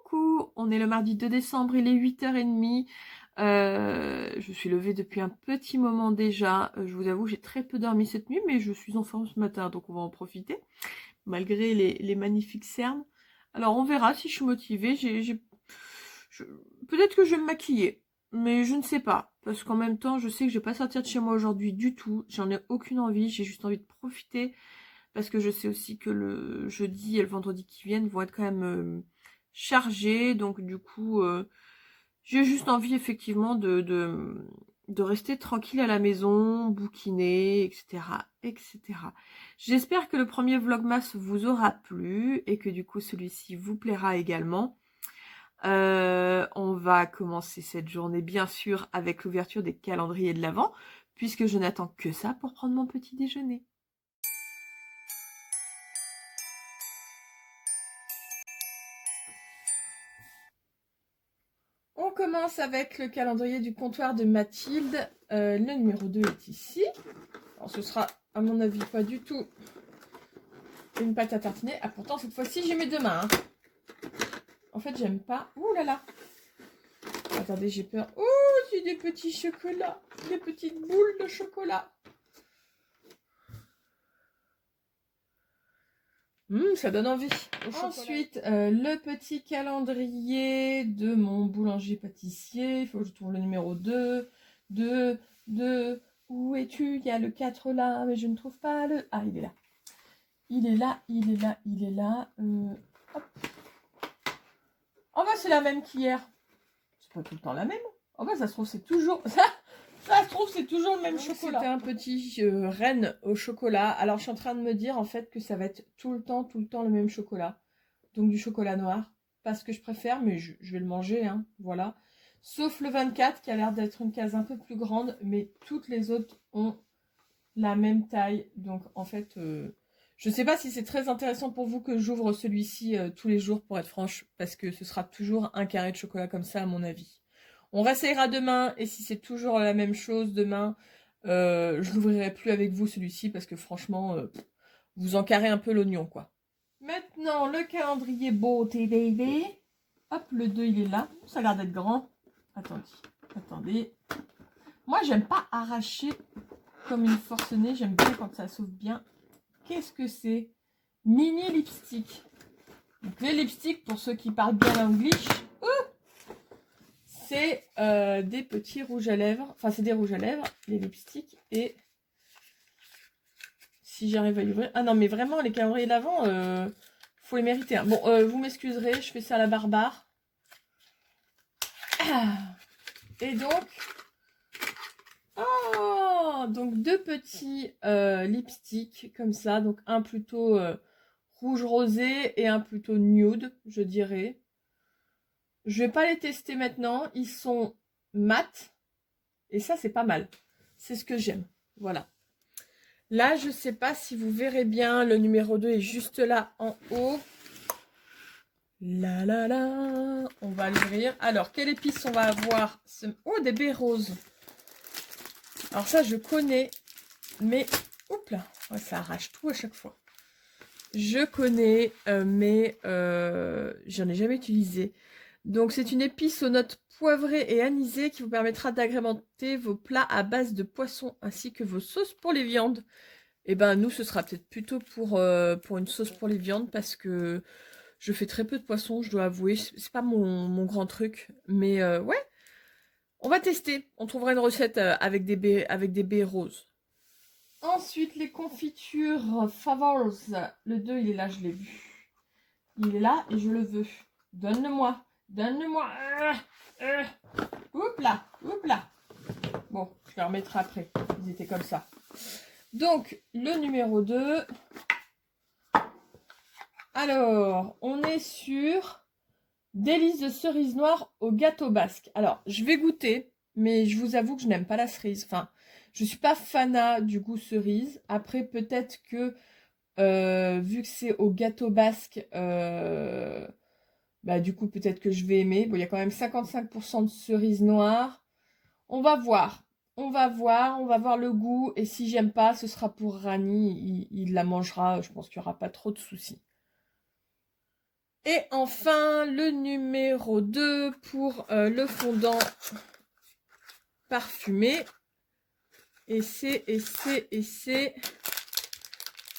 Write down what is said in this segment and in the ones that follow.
coucou, on est le mardi 2 décembre, il est 8h30. Je suis levée depuis un petit moment déjà. Je vous avoue, j'ai très peu dormi cette nuit, mais je suis en forme ce matin, donc on va en profiter, malgré les magnifiques cernes. Alors on verra si je suis motivée. Peut-être que je vais me maquiller, mais je ne sais pas, parce qu'en même temps, je sais que je vais pas sortir de chez moi aujourd'hui du tout. J'en ai aucune envie, j'ai juste envie de profiter, parce que je sais aussi que le jeudi et le vendredi qui viennent vont être quand même chargés, donc du coup, j'ai juste envie effectivement de rester tranquille à la maison, bouquiner, etc., etc. J'espère que le premier Vlogmas vous aura plu et que du coup celui-ci vous plaira également. On va commencer cette journée bien sûr avec l'ouverture des calendriers de l'Avent, puisque je n'attends que ça pour prendre mon petit déjeuner. On commence avec le calendrier du comptoir de Mathilde. Le numéro 2 est ici. Alors, ce sera, à mon avis, pas du tout une pâte à tartiner. Ah, pourtant, cette fois-ci, j'ai mes deux mains. Hein. En fait, j'aime pas. Ouh là là. Attendez, j'ai peur. Oh, j'ai des petits chocolats. Des petites boules de chocolat. Ça donne envie. Ensuite, le petit calendrier de mon boulanger-pâtissier. Il faut que je trouve le numéro 2. 2, 2. Où es-tu? Il y a le 4 là, mais je ne trouve pas le... Ah, il est là. Il est là, il est là, il est là. Hop. Oh bah c'est la même qu'hier. C'est pas tout le temps la même. Oh bah ça se trouve c'est toujours... Ça se trouve c'est toujours le même chocolat. C'était un petit reine au chocolat. Alors je suis en train de me dire en fait que ça va être tout le temps le même chocolat. Donc du chocolat noir. Parce que je préfère, mais je vais le manger, hein. Voilà. Sauf le 24 qui a l'air d'être une case un peu plus grande. Mais toutes les autres ont la même taille. Donc en fait... je ne sais pas si c'est très intéressant pour vous que j'ouvre celui-ci tous les jours, pour être franche, parce que ce sera toujours un carré de chocolat comme ça, à mon avis. On réessayera demain, et si c'est toujours la même chose demain, je l'ouvrirai plus avec vous celui-ci, parce que franchement, vous encarrez un peu l'oignon, quoi. Maintenant, le calendrier beauté baby. Hop, le 2, il est là. Ça a l'air d'être grand. Attendez. Moi, j'aime pas arracher comme une forcenée, j'aime bien quand ça s'ouvre bien. Qu'est-ce que c'est? Mini lipstick. Donc les lipsticks, pour ceux qui parlent bien l'anglais, c'est des petits rouges à lèvres. Enfin, c'est des rouges à lèvres, les lipsticks. Et si j'arrive à y ouvrir... Ah non, mais vraiment, les calendriers d'avant, faut les mériter. Hein. Bon, vous m'excuserez, je fais ça à la barbare. Et donc... Oh, donc deux petits lipsticks comme ça. Donc un plutôt... rouge rosé et un plutôt nude, je dirais. Je vais pas les tester maintenant. Ils sont mat. Et ça, c'est pas mal. C'est ce que j'aime. Voilà. Là, je sais pas si vous verrez bien. Le numéro 2 est juste là en haut. Là, là, là. On va l'ouvrir. Alors, quelle épice on va avoir? Oh, des baies roses. Alors ça, je connais. Mais, oups là. Ouais, ça arrache tout à chaque fois. Je connais, mais j'en ai jamais utilisé. Donc c'est une épice aux notes poivrées et anisées qui vous permettra d'agrémenter vos plats à base de poisson ainsi que vos sauces pour les viandes. Et ben nous ce sera peut-être plutôt pour une sauce pour les viandes parce que je fais très peu de poisson, je dois avouer. C'est pas mon grand truc, mais ouais, on va tester. On trouvera une recette avec des baies roses. Ensuite, les confitures Favors. Le 2, il est là, je l'ai vu. Il est là et je le veux. Donne-le-moi. Donne-le-moi. Oups là. Oups là. Bon, je les remettrai après. Ils étaient comme ça. Donc, le numéro 2. Alors, on est sur délices de cerise noire au gâteau basque. Alors, je vais goûter, mais je vous avoue que je n'aime pas la cerise. Enfin, je suis pas fanat du goût cerise. Après, peut-être que vu que c'est au gâteau basque, bah du coup peut-être que je vais aimer. Bon, il y a quand même 55% de cerise noire. On va voir. On va voir le goût. Et si j'aime pas, ce sera pour Rani. Il la mangera. Je pense qu'il n'y aura pas trop de soucis. Et enfin, le numéro 2 pour le fondant parfumé. Et c'est...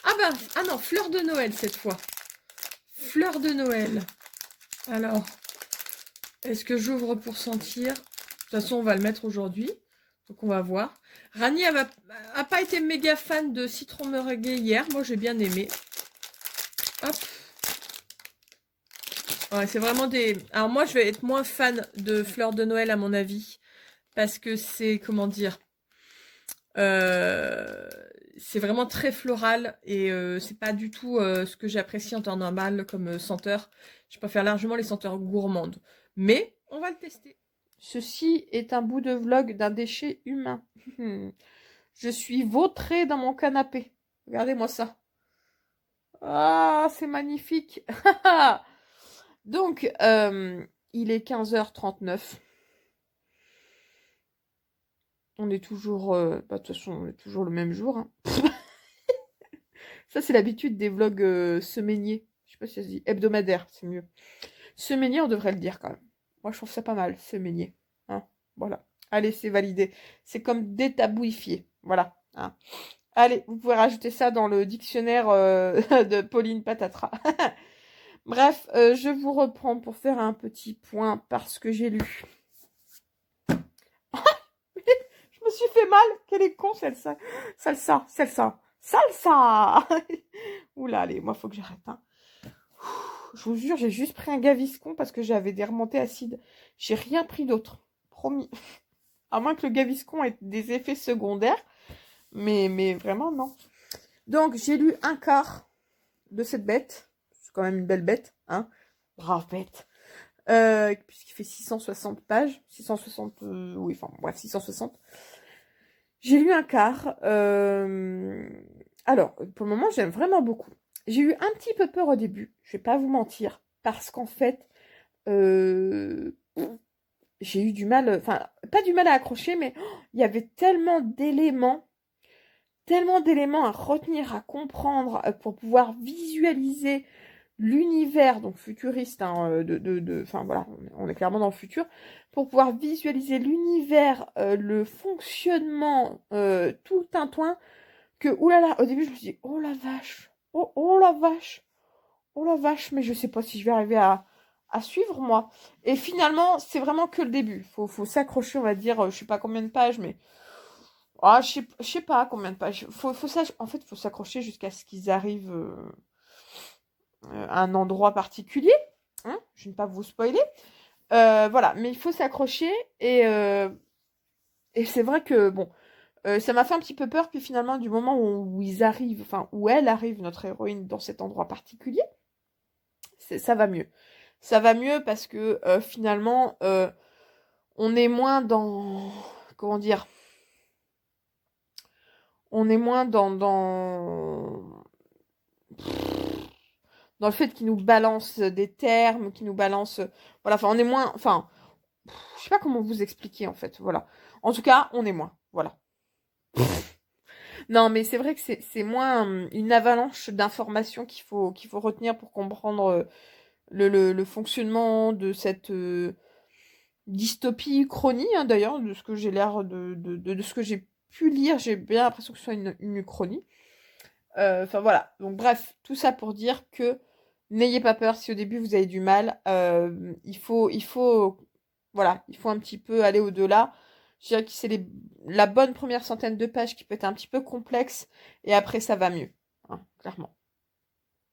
Ah non, fleur de Noël cette fois. Fleur de Noël. Alors, est-ce que j'ouvre pour sentir? De toute façon, on va le mettre aujourd'hui. Donc, on va voir. Rani a pas été méga fan de citron meringué hier. Moi, j'ai bien aimé. Hop. Ouais, c'est vraiment des... Alors, moi, je vais être moins fan de fleurs de Noël, à mon avis. Parce que c'est, comment dire... c'est vraiment très floral. Et c'est pas du tout ce que j'apprécie en temps normal comme senteur. Je préfère largement les senteurs gourmandes. Mais, on va le tester. Ceci est un bout de vlog d'un déchet humain. Je suis vautrée dans mon canapé. Regardez-moi ça. Ah, c'est magnifique. Donc, il est 15h39. On est toujours... de toute façon, on est toujours le même jour. Hein. Ça, c'est l'habitude des vlogs semainiers. Je sais pas si ça se dit hebdomadaire, c'est mieux. Semainier, on devrait le dire quand même. Moi, je trouve ça pas mal, semainier. Hein, voilà. Allez, c'est validé. C'est comme détabouifié. Voilà. Hein. Allez, vous pouvez rajouter ça dans le dictionnaire de Pauline Patatra. Bref, je vous reprends pour faire un petit point parce que j'ai lu. Je me suis fait mal. Quelle est con, celle-là. Salsa. Oula, allez, moi, faut que j'arrête. Hein. Je vous jure, j'ai juste pris un Gaviscon parce que j'avais des remontées acides. J'ai rien pris d'autre. Promis. À moins que le Gaviscon ait des effets secondaires. Mais vraiment, non. Donc, j'ai lu un quart de cette bête. C'est quand même une belle bête. Hein. Brave bête. Puisqu'il fait 660 pages. 660, oui, enfin, bref, 660. J'ai lu un quart. Alors, pour le moment, j'aime vraiment beaucoup. J'ai eu un petit peu peur au début, je vais pas vous mentir, parce qu'en fait, j'ai eu du mal, enfin, pas du mal à accrocher, mais il y avait tellement d'éléments à retenir, à comprendre, pour pouvoir visualiser l'univers, donc futuriste, hein, enfin voilà, on est clairement dans le futur, pour pouvoir visualiser l'univers, le fonctionnement, tout le tintouin, que, oulala, au début je me suis dit, oh la vache, oh la vache, oh la vache, mais je sais pas si je vais arriver à suivre moi. Et finalement, c'est vraiment que le début. Faut s'accrocher, on va dire, je sais pas combien de pages, mais ah, je sais pas combien de pages. En fait, faut s'accrocher jusqu'à ce qu'ils arrivent à un endroit particulier. Hein, je ne vais pas vous spoiler. Voilà, mais il faut s'accrocher et c'est vrai que bon, ça m'a fait un petit peu peur. Puis finalement, du moment où ils arrivent, enfin où elle arrive, notre héroïne, dans cet endroit particulier, ça va mieux. Ça va mieux parce que finalement, on est moins dans... Comment dire? On est moins dans le fait qu'ils nous balancent des termes, qu'ils nous balancent... Voilà, enfin, on est moins... Enfin, je sais pas comment vous expliquer, en fait. Voilà. En tout cas, on est moins. Voilà. Non, mais c'est vrai que c'est moins une avalanche d'informations qu'il faut retenir pour comprendre le fonctionnement de cette dystopie uchronie, hein, d'ailleurs, de ce que j'ai l'air de ce que j'ai pu lire, j'ai bien l'impression que ce soit une uchronie. Enfin voilà, donc bref, tout ça pour dire que n'ayez pas peur si au début vous avez du mal, voilà, il faut un petit peu aller au-delà. Je dirais que c'est la bonne première centaine de pages qui peut être un petit peu complexe, et après ça va mieux, hein, clairement.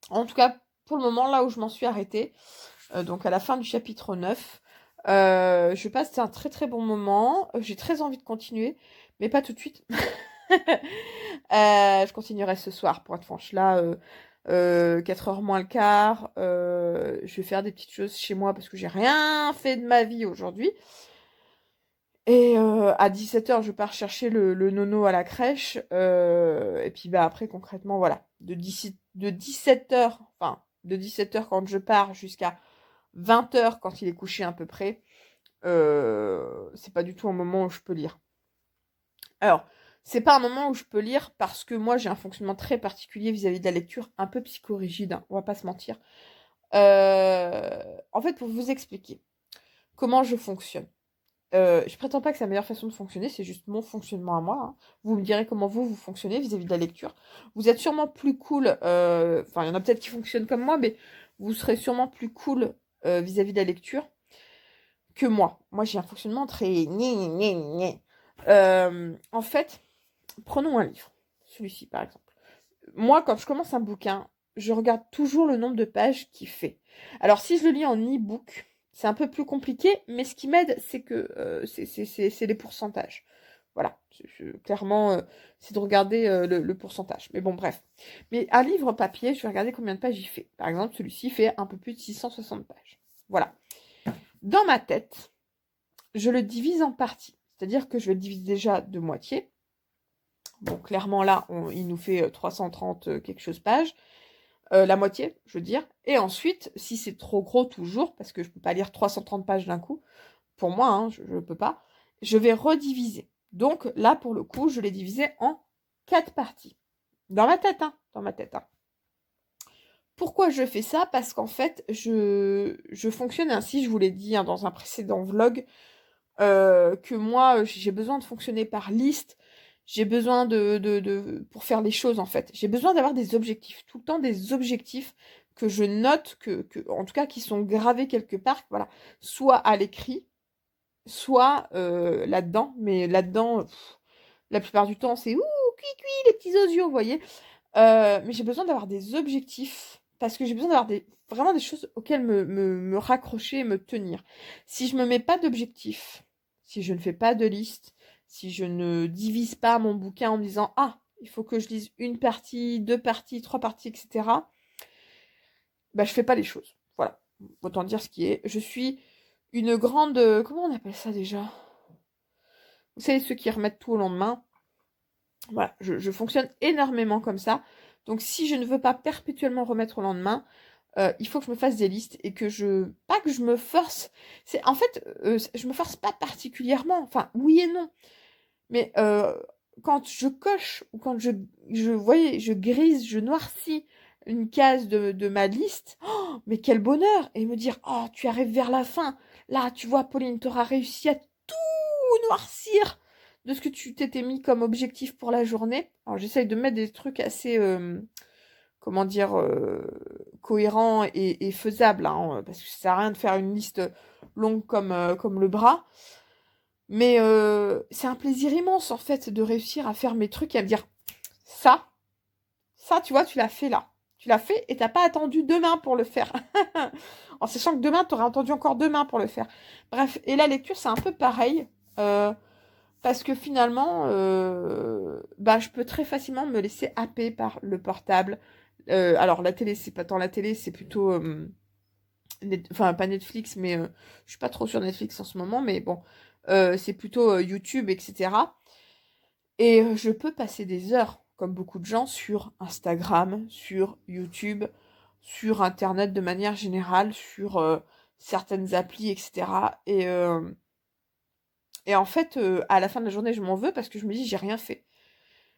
En tout cas, pour le moment, là où je m'en suis arrêtée, donc à la fin du chapitre 9, je passe un très très bon moment. J'ai très envie de continuer, mais pas tout de suite. Je continuerai ce soir, pour être franche. Là, 4h moins le quart. Je vais faire des petites choses chez moi parce que j'ai rien fait de ma vie aujourd'hui. Et à 17h, je pars chercher le nono à la crèche. Et puis bah après, concrètement, voilà. De 17h, enfin, de 17h quand je pars jusqu'à 20h quand il est couché à peu près. C'est pas du tout un moment où je peux lire. Alors, c'est pas un moment où je peux lire parce que moi j'ai un fonctionnement très particulier vis-à-vis de la lecture, un peu psychorigide, hein, on va pas se mentir. En fait, pour vous expliquer comment je fonctionne. Je prétends pas que c'est la meilleure façon de fonctionner, c'est juste mon fonctionnement à moi, hein. Vous me direz comment vous fonctionnez vis-à-vis de la lecture. Vous êtes sûrement plus cool, enfin, il y en a peut-être qui fonctionnent comme moi, mais vous serez sûrement plus cool vis-à-vis de la lecture que moi. Moi, j'ai un fonctionnement très gné, gné, gné, gné. En fait, prenons un livre, celui-ci par exemple. Moi, quand je commence un bouquin, je regarde toujours le nombre de pages qu'il fait. Alors, si je le lis en e-book, c'est un peu plus compliqué, mais ce qui m'aide, c'est que c'est les pourcentages. Voilà, clairement, c'est de regarder le pourcentage. Mais bon, bref. Mais un livre papier, je vais regarder combien de pages il fait. Par exemple, celui-ci fait un peu plus de 660 pages. Voilà. Dans ma tête, je le divise en parties. C'est-à-dire que je le divise déjà de moitié. Bon, clairement, là, il nous fait 330 quelque chose pages. La moitié, je veux dire. Et ensuite, si c'est trop gros toujours, parce que je ne peux pas lire 330 pages d'un coup, pour moi, hein, je ne peux pas, je vais rediviser. Donc là, pour le coup, je l'ai divisé en 4 parties. Dans ma tête, hein. Dans ma tête, hein. Pourquoi je fais ça? Parce qu'en fait, je fonctionne ainsi, je vous l'ai dit hein, dans un précédent vlog, que moi, j'ai besoin de fonctionner par liste. J'ai besoin pour faire les choses, en fait. J'ai besoin d'avoir des objectifs. Tout le temps des objectifs que je note, en tout cas, qui sont gravés quelque part. Voilà. Soit à l'écrit, soit là-dedans. Mais là-dedans, la plupart du temps, c'est ouh, cui, les petits osios, vous voyez. Mais j'ai besoin d'avoir des objectifs. Parce que j'ai besoin d'avoir vraiment des choses auxquelles me raccrocher et me tenir. Si je me mets pas d'objectifs, si je ne fais pas de liste, si je ne divise pas mon bouquin en me disant ah, il faut que je lise une partie, deux parties, trois parties, etc. Bah, je fais pas les choses. Voilà. Autant dire ce qui est. Je suis une grande. Comment on appelle ça déjà? Vous savez, ceux qui remettent tout au lendemain. Voilà, je fonctionne énormément comme ça. Donc si je ne veux pas perpétuellement remettre au lendemain, il faut que je me fasse des listes et pas que je me force. En fait, je me force pas particulièrement. Enfin, oui et non. Mais quand je coche ou quand voyez, je grise, je noircis une case de ma liste, oh, mais quel bonheur! Et me dire, oh, tu arrives vers la fin. Là, tu vois, Pauline, tu auras réussi à tout noircir de ce que tu t'étais mis comme objectif pour la journée. Alors, j'essaye de mettre des trucs assez, comment dire, cohérents et faisables, hein, parce que ça sert à rien de faire une liste longue comme le bras. Mais c'est un plaisir immense, en fait, de réussir à faire mes trucs et à me dire, ça, tu vois, tu l'as fait là. Tu l'as fait et t'as pas attendu demain pour le faire. En sachant que demain, tu aurais attendu encore demain pour le faire. Bref, et la lecture, c'est un peu pareil. Parce que finalement, bah, je peux très facilement me laisser happer par le portable. Alors, la télé, c'est pas tant la télé, c'est plutôt... enfin, pas Netflix, mais je suis pas trop sur Netflix en ce moment, mais bon, c'est plutôt YouTube, etc. Et je peux passer des heures, comme beaucoup de gens, sur Instagram, sur YouTube, sur Internet de manière générale, sur certaines applis, etc. Et en fait, à la fin de la journée, je m'en veux parce que je me dis, j'ai rien fait.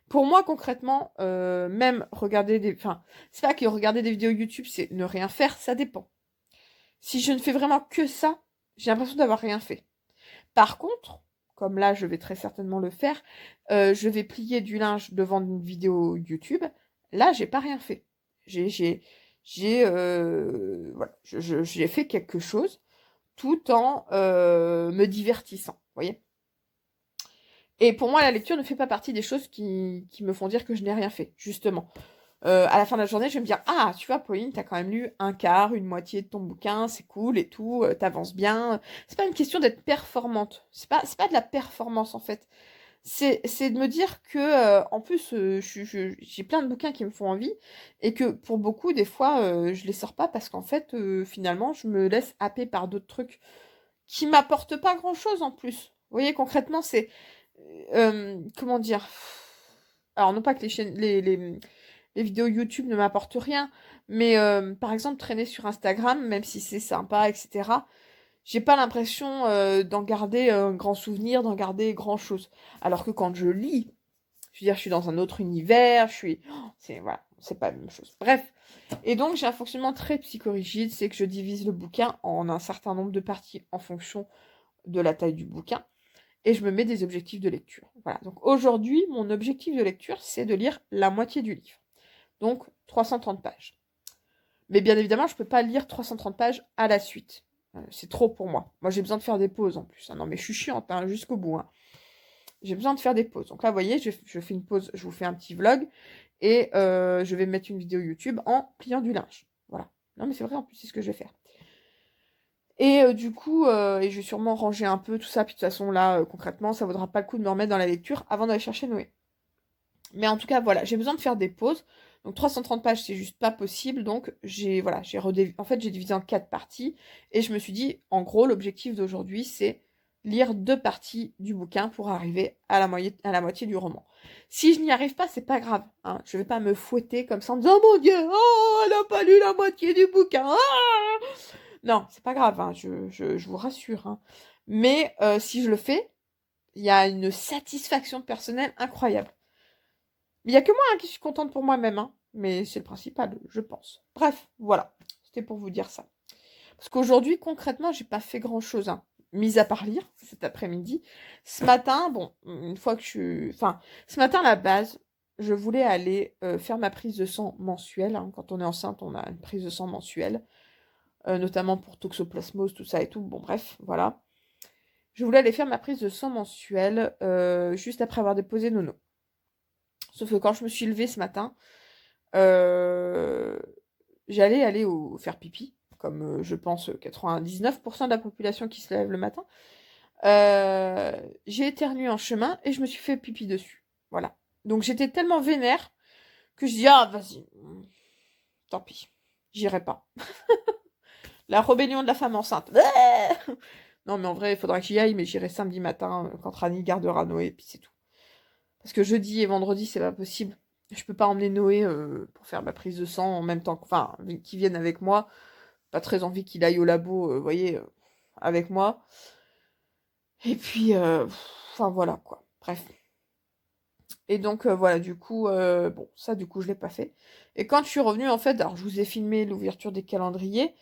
Pour moi, concrètement, même regarder des... Enfin, c'est pas que regarder des vidéos YouTube, c'est ne rien faire, ça dépend. Si je ne fais vraiment que ça, j'ai l'impression d'avoir rien fait. Par contre, comme là, je vais très certainement le faire, je vais plier du linge devant une vidéo YouTube. Là, j'ai pas rien fait. Voilà, j'ai fait quelque chose tout en me divertissant. Vous voyez? Et pour moi, la lecture ne fait pas partie des choses qui me font dire que je n'ai rien fait, justement. À la fin de la journée, je vais me dire, ah, tu vois, Pauline, t'as quand même lu un quart, une moitié de ton bouquin, c'est cool et tout, t'avances bien. C'est pas une question d'être performante. C'est pas de la performance, en fait. C'est de me dire que, en plus, j'ai plein de bouquins qui me font envie et que pour beaucoup, des fois, je les sors pas parce qu'en fait, finalement, je me laisse happer par d'autres trucs qui m'apportent pas grand-chose en plus. Vous voyez, concrètement, c'est, comment dire? Alors, non pas que les chaînes, les vidéos YouTube ne m'apportent rien, mais par exemple, traîner sur Instagram, même si c'est sympa, etc., j'ai pas l'impression d'en garder un grand souvenir, d'en garder grand-chose. Alors que quand je lis, je veux dire, je suis dans un autre univers, je suis... oh, voilà. c'est pas la même chose. Bref, et donc j'ai un fonctionnement très psychorigide, c'est que je divise le bouquin en un certain nombre de parties en fonction de la taille du bouquin, et je me mets des objectifs de lecture. Voilà, donc aujourd'hui, mon objectif de lecture, c'est de lire la moitié du livre, donc 330 pages. Mais bien évidemment, je ne peux pas lire 330 pages à la suite. C'est trop pour moi. Moi, j'ai besoin de faire des pauses en plus. Non, mais je suis chiante jusqu'au bout. J'ai besoin de faire des pauses. Donc là, vous voyez, je fais une pause, je vous fais un petit vlog. Et je vais mettre une vidéo YouTube en pliant du linge. Voilà. Non, mais c'est vrai, en plus, c'est ce que je vais faire. Et du coup, et je vais sûrement ranger un peu tout ça. Puis de toute façon, là, concrètement, ça ne vaudra pas le coup de me remettre dans la lecture avant d'aller chercher Noé. Mais en tout cas, voilà, j'ai besoin de faire des pauses. Donc 330 pages, c'est juste pas possible. Donc j'ai divisé en 4 parties. Et je me suis dit, en gros, l'objectif d'aujourd'hui, c'est lire 2 parties du bouquin pour arriver à la moitié du roman. Si je n'y arrive pas, c'est pas grave. Hein. Je vais pas me fouetter comme ça en disant, oh mon Dieu, oh, elle a pas lu la moitié du bouquin. Ah non, c'est pas grave, hein, je vous rassure. Hein. Mais si je le fais, il y a une satisfaction personnelle incroyable. Il n'y a que moi qui suis contente pour moi-même, hein. Mais c'est le principal, je pense. Bref, voilà, c'était pour vous dire ça. Parce qu'aujourd'hui, concrètement, j'ai pas fait grand-chose, hein, mis à part lire cet après-midi. Ce matin, bon, une fois que ce matin, à la base, je voulais aller faire ma prise de sang mensuelle. Hein. Quand on est enceinte, on a une prise de sang mensuelle, notamment pour toxoplasmose, tout ça et tout. Bon, bref, voilà. Je voulais aller faire ma prise de sang mensuelle juste après avoir déposé Nono. Sauf que quand je me suis levée ce matin, j'allais aller faire pipi, comme je pense 99% de la population qui se lève le matin. J'ai éternué en chemin et je me suis fait pipi dessus. Voilà. Donc j'étais tellement vénère que je dis ah vas-y, tant pis, j'irai pas. La rébellion de la femme enceinte. Non mais en vrai, il faudra que j'y aille, mais j'irai samedi matin quand Rani gardera Noé, et puis c'est tout. Parce que jeudi et vendredi, c'est pas possible. Je peux pas emmener Noé pour faire ma prise de sang en même temps, enfin, qu'il vienne avec moi. Pas très envie qu'il aille au labo, vous voyez, avec moi. Et puis, enfin voilà quoi. Bref. Et donc voilà, du coup, bon, ça du coup je l'ai pas fait. Et quand je suis revenue, en fait, alors je vous ai filmé l'ouverture des calendriers,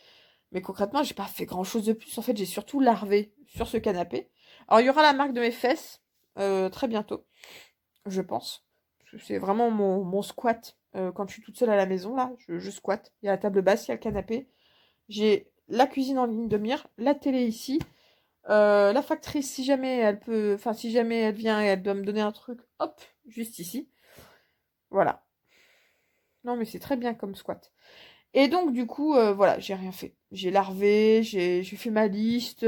mais concrètement, j'ai pas fait grand chose de plus. En fait, j'ai surtout larvé sur ce canapé. Alors il y aura la marque de mes fesses très bientôt, je pense. C'est vraiment mon squat quand je suis toute seule à la maison, là, je squatte. Il y a la table basse, il y a le canapé. J'ai la cuisine en ligne de mire, la télé ici. La factrice, si jamais elle peut, enfin si jamais elle vient et elle doit me donner un truc, hop, juste ici. Voilà. Non mais c'est très bien comme squat. Et donc du coup, voilà, j'ai rien fait. J'ai larvé, j'ai fait ma liste,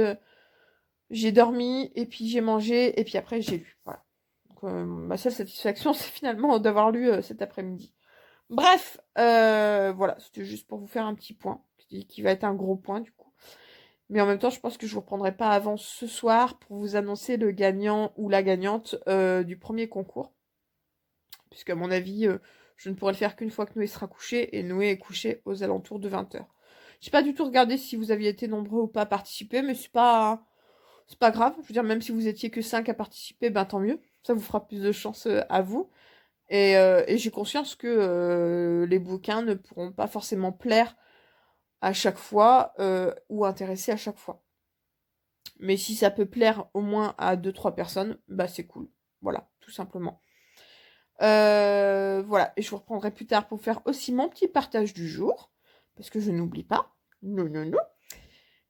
j'ai dormi, et puis j'ai mangé, et puis après j'ai lu. Voilà. Donc ma seule satisfaction, c'est finalement d'avoir lu cet après-midi. Bref, voilà, c'était juste pour vous faire un petit point, qui va être un gros point du coup. Mais en même temps, je pense que je vous reprendrai pas avant ce soir pour vous annoncer le gagnant ou la gagnante du premier concours. Puisqu'à mon avis, je ne pourrai le faire qu'une fois que Noé sera couché, et Noé est couché aux alentours de 20h. J'ai pas du tout regardé si vous aviez été nombreux ou pas à participer, mais c'est pas grave. Je veux dire, même si vous étiez que 5 à participer, ben tant mieux. Ça vous fera plus de chance à vous. Et j'ai conscience que les bouquins ne pourront pas forcément plaire à chaque fois ou intéresser à chaque fois. Mais si ça peut plaire au moins à 2-3 personnes, bah c'est cool. Voilà, tout simplement. Voilà, et je vous reprendrai plus tard pour faire aussi mon petit partage du jour, parce que je n'oublie pas. Non, non, non.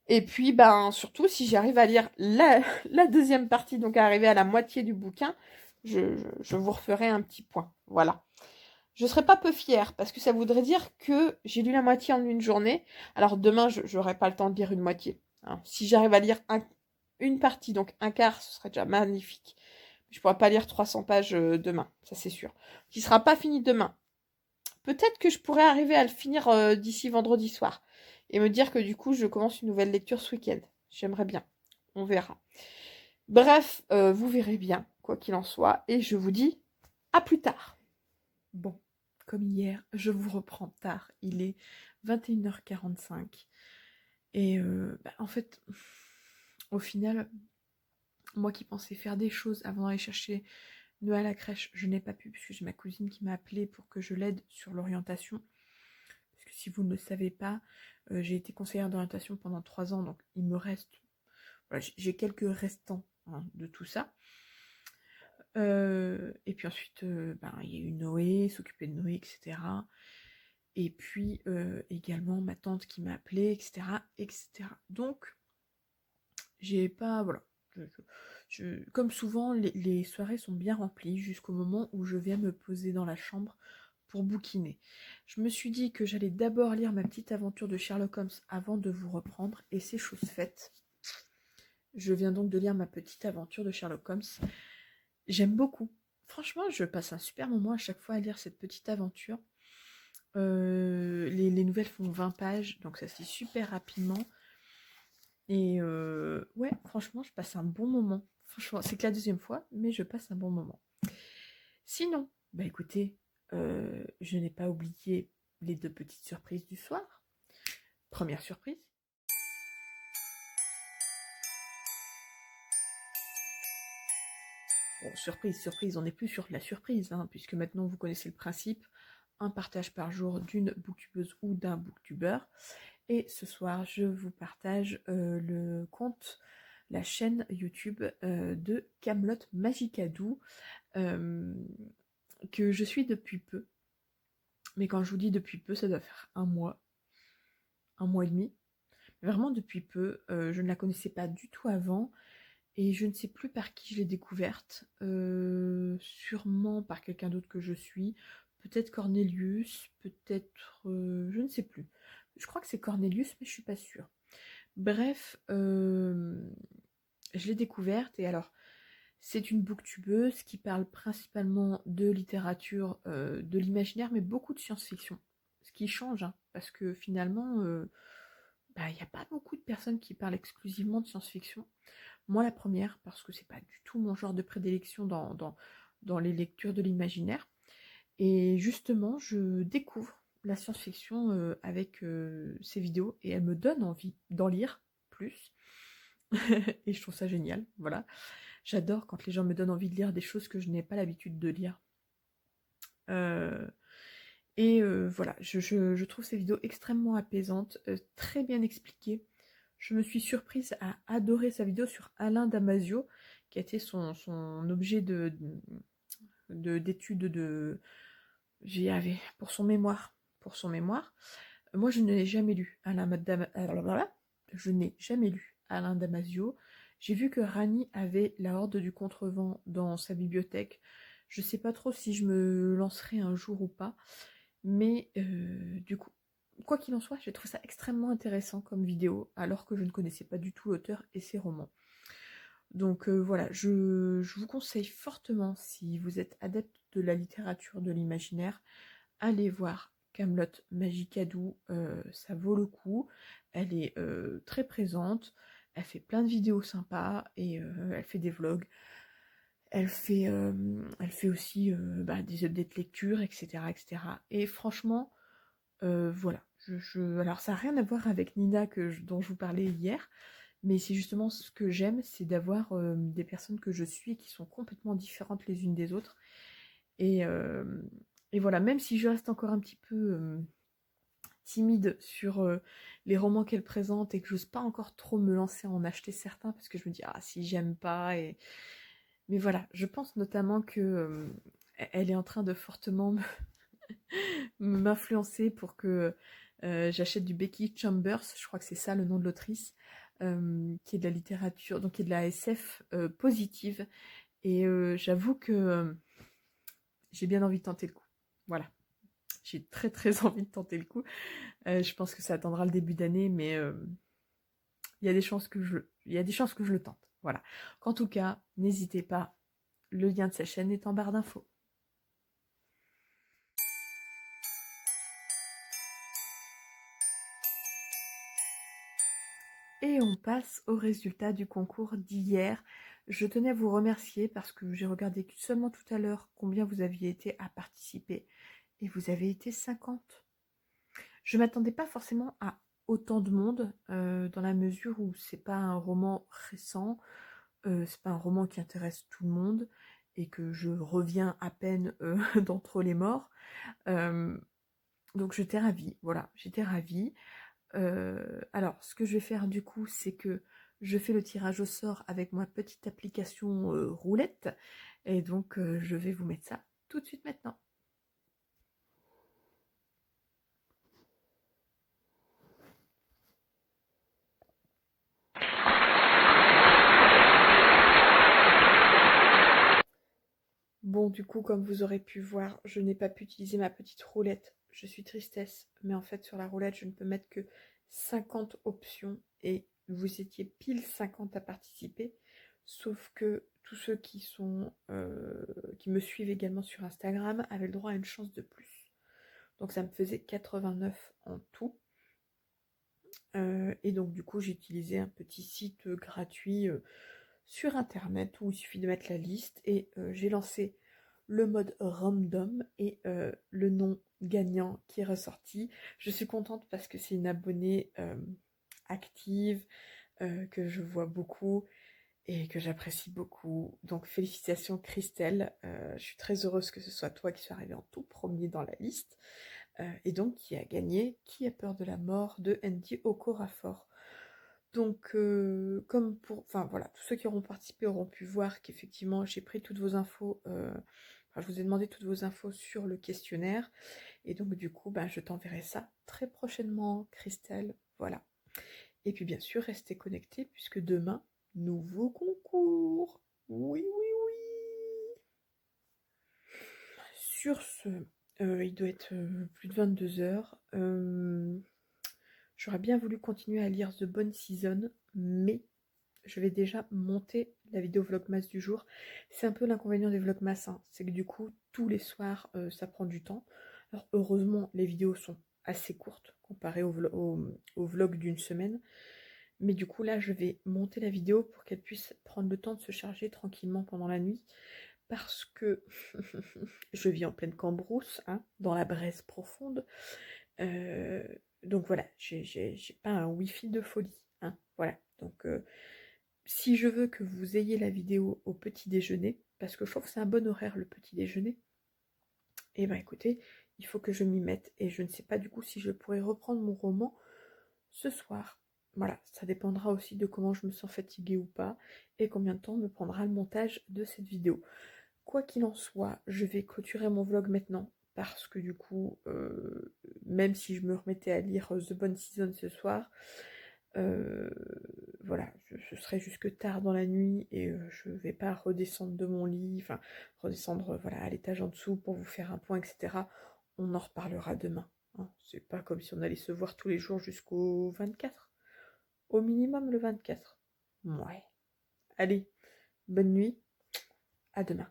Et puis, ben, surtout, si j'arrive à lire la deuxième partie, donc à arriver à la moitié du bouquin, je vous referai un petit point. Voilà. Je serais pas peu fière, parce que ça voudrait dire que j'ai lu la moitié en une journée. Alors demain, je n'aurai pas le temps de lire une moitié. Hein. Si j'arrive à lire une partie, donc un quart, ce serait déjà magnifique. Je ne pourrai pas lire 300 pages demain, ça c'est sûr. Qui ne sera pas fini demain. Peut-être que je pourrais arriver à le finir d'ici vendredi soir. Et me dire que du coup, je commence une nouvelle lecture ce week-end. J'aimerais bien. On verra. Bref, vous verrez bien, quoi qu'il en soit. Et je vous dis à plus tard. Bon, comme hier, je vous reprends tard. Il est 21h45. Et en fait, au final, moi qui pensais faire des choses avant d'aller chercher Noël à la crèche, je n'ai pas pu puisque j'ai ma cousine qui m'a appelée pour que je l'aide sur l'orientation. Parce que si vous ne le savez pas, j'ai été conseillère d'orientation pendant 3 ans, donc il me reste... Voilà, j'ai quelques restants hein, de tout ça. Et puis ensuite, il y a eu Noé, s'occuper de Noé, etc. Et puis également ma tante qui m'a appelée, etc., etc. Donc, j'ai pas... Voilà. Comme souvent, les soirées sont bien remplies jusqu'au moment où je viens me poser dans la chambre pour bouquiner. Je me suis dit que j'allais d'abord lire ma petite aventure de Sherlock Holmes avant de vous reprendre, et c'est chose faite. Je viens donc de lire ma petite aventure de Sherlock Holmes. J'aime beaucoup. Franchement, je passe un super moment à chaque fois à lire cette petite aventure. Les nouvelles font 20 pages, donc ça se lit super rapidement. Et ouais, franchement, je passe un bon moment. Franchement, c'est que la deuxième fois, mais je passe un bon moment. Sinon, bah écoutez, je n'ai pas oublié les 2 petites surprises du soir. Première surprise. Bon, surprise, on n'est plus sur la surprise, hein, puisque maintenant vous connaissez le principe. Un partage par jour d'une booktubeuse ou d'un booktubeur. Et ce soir, je vous partage le compte, la chaîne YouTube de Camelot Magicadou, que je suis depuis peu. Mais quand je vous dis depuis peu, ça doit faire un mois et demi. Vraiment depuis peu, je ne la connaissais pas du tout avant. Et je ne sais plus par qui je l'ai découverte. Sûrement par quelqu'un d'autre que je suis. Peut-être Cornelius, peut-être... je ne sais plus. Je crois que c'est Cornelius, mais je suis pas sûre. Bref, je l'ai découverte. Et alors, c'est une booktubeuse qui parle principalement de littérature, de l'imaginaire, mais beaucoup de science-fiction. Ce qui change, hein, parce que finalement, il n'y a pas beaucoup de personnes qui parlent exclusivement de science-fiction. Moi, la première, parce que c'est pas du tout mon genre de prédilection dans les lectures de l'imaginaire. Et justement, je découvre la science-fiction avec ces vidéos et elle me donne envie d'en lire plus. Et je trouve ça génial, voilà. J'adore quand les gens me donnent envie de lire des choses que je n'ai pas l'habitude de lire. Voilà, je trouve ces vidéos extrêmement apaisantes, très bien expliquées. Je me suis surprise à adorer sa vidéo sur Alain Damasio, qui a été son objet d'étude j'y avais pour son mémoire. Moi, je n'ai jamais lu Alain Damasio. J'ai vu que Rani avait La Horde du Contrevent dans sa bibliothèque. Je sais pas trop si je me lancerai un jour ou pas, mais du coup, quoi qu'il en soit, j'ai trouvé ça extrêmement intéressant comme vidéo, alors que je ne connaissais pas du tout l'auteur et ses romans. Donc voilà, je vous conseille fortement, si vous êtes adepte de la littérature de l'imaginaire, allez voir Camelot Magicadou, ça vaut le coup. Elle est très présente, elle fait plein de vidéos sympas et elle fait des vlogs. Elle fait aussi des updates lecture, etc., etc. Et franchement, voilà. Alors ça n'a rien à voir avec Nina dont je vous parlais hier, mais c'est justement ce que j'aime, c'est d'avoir des personnes que je suis qui sont complètement différentes les unes des autres. Et voilà, même si je reste encore un petit peu timide sur les romans qu'elle présente et que j'ose pas encore trop me lancer à en acheter certains parce que je me dis ah si j'aime pas mais voilà, je pense notamment que elle est en train de fortement m'influencer pour que j'achète du Becky Chambers, je crois que c'est ça le nom de l'autrice, qui est de la littérature, donc qui est de la SF positive. Et j'avoue que j'ai bien envie de tenter le coup. Voilà. J'ai très très envie de tenter le coup. Je pense que ça attendra le début d'année, mais il y a des chances que je le tente. Voilà. En tout cas, n'hésitez pas. Le lien de sa chaîne est en barre d'infos. Et on passe au résultat du concours d'hier. Je tenais à vous remercier parce que j'ai regardé seulement tout à l'heure combien vous aviez été à participer. Et vous avez été 50. Je ne m'attendais pas forcément à autant de monde, dans la mesure où c'est pas un roman récent, c'est pas un roman qui intéresse tout le monde. et que je reviens à peine d'entre les morts. Donc j'étais ravie, voilà, j'étais ravie. Alors, ce que je vais faire du coup, c'est que je fais le tirage au sort avec ma petite application roulette. Et donc, je vais vous mettre ça tout de suite maintenant. Bon, du coup, comme vous aurez pu voir, je n'ai pas pu utiliser ma petite roulette. Je suis tristesse, mais en fait, sur la roulette, je ne peux mettre que 50 options et vous étiez pile 50 à participer. Sauf que tous ceux qui me suivent également sur Instagram avaient le droit à une chance de plus. Donc ça me faisait 89 en tout. Et donc du coup j'ai utilisé un petit site gratuit sur internet où il suffit de mettre la liste et j'ai lancé le mode random et le nom gagnant qui est ressorti. Je suis contente parce que c'est une abonnée active que je vois beaucoup et que j'apprécie beaucoup. Donc félicitations Christelle, je suis très heureuse que ce soit toi qui sois arrivée en tout premier dans la liste. Et donc qui a gagné Qui a peur de la mort de Andy Okorafor. Donc comme pour, enfin voilà, tous ceux qui auront participé auront pu voir qu'effectivement j'ai pris toutes vos infos, je vous ai demandé toutes vos infos sur le questionnaire et donc du coup je t'enverrai ça très prochainement Christelle, voilà. Et puis bien sûr restez connectés puisque demain nouveau concours, oui oui oui. Sur ce, il doit être plus de 22h. J'aurais bien voulu continuer à lire The Bonne Season, mais je vais déjà monter la vidéo Vlogmas du jour. C'est un peu l'inconvénient des Vlogmas, hein. C'est que du coup, tous les soirs, ça prend du temps. Alors heureusement, les vidéos sont assez courtes comparées au vlog d'une semaine. Mais du coup, là, je vais monter la vidéo pour qu'elle puisse prendre le temps de se charger tranquillement pendant la nuit. Parce que je vis en pleine cambrousse, hein, dans la Bresse profonde. Donc voilà, j'ai pas un wifi de folie, hein, voilà. Donc si je veux que vous ayez la vidéo au petit déjeuner, parce que je trouve que c'est un bon horaire le petit déjeuner, et écoutez, il faut que je m'y mette. Et je ne sais pas du coup si je pourrai reprendre mon roman ce soir. Voilà, ça dépendra aussi de comment je me sens fatiguée ou pas, et combien de temps me prendra le montage de cette vidéo. Quoi qu'il en soit, je vais clôturer mon vlog maintenant, parce que du coup, même si je me remettais à lire The Bonne Season ce soir, voilà, je serai jusque tard dans la nuit et je vais pas redescendre de mon lit, enfin redescendre voilà, à l'étage en dessous pour vous faire un point, etc. On en reparlera demain, hein. C'est pas comme si on allait se voir tous les jours jusqu'au 24. Au minimum le 24. Ouais. Allez, bonne nuit, à demain.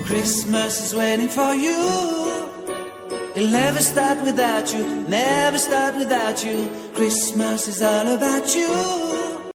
Christmas is waiting for you. It'll never start without you, never start without you. Christmas is all about you.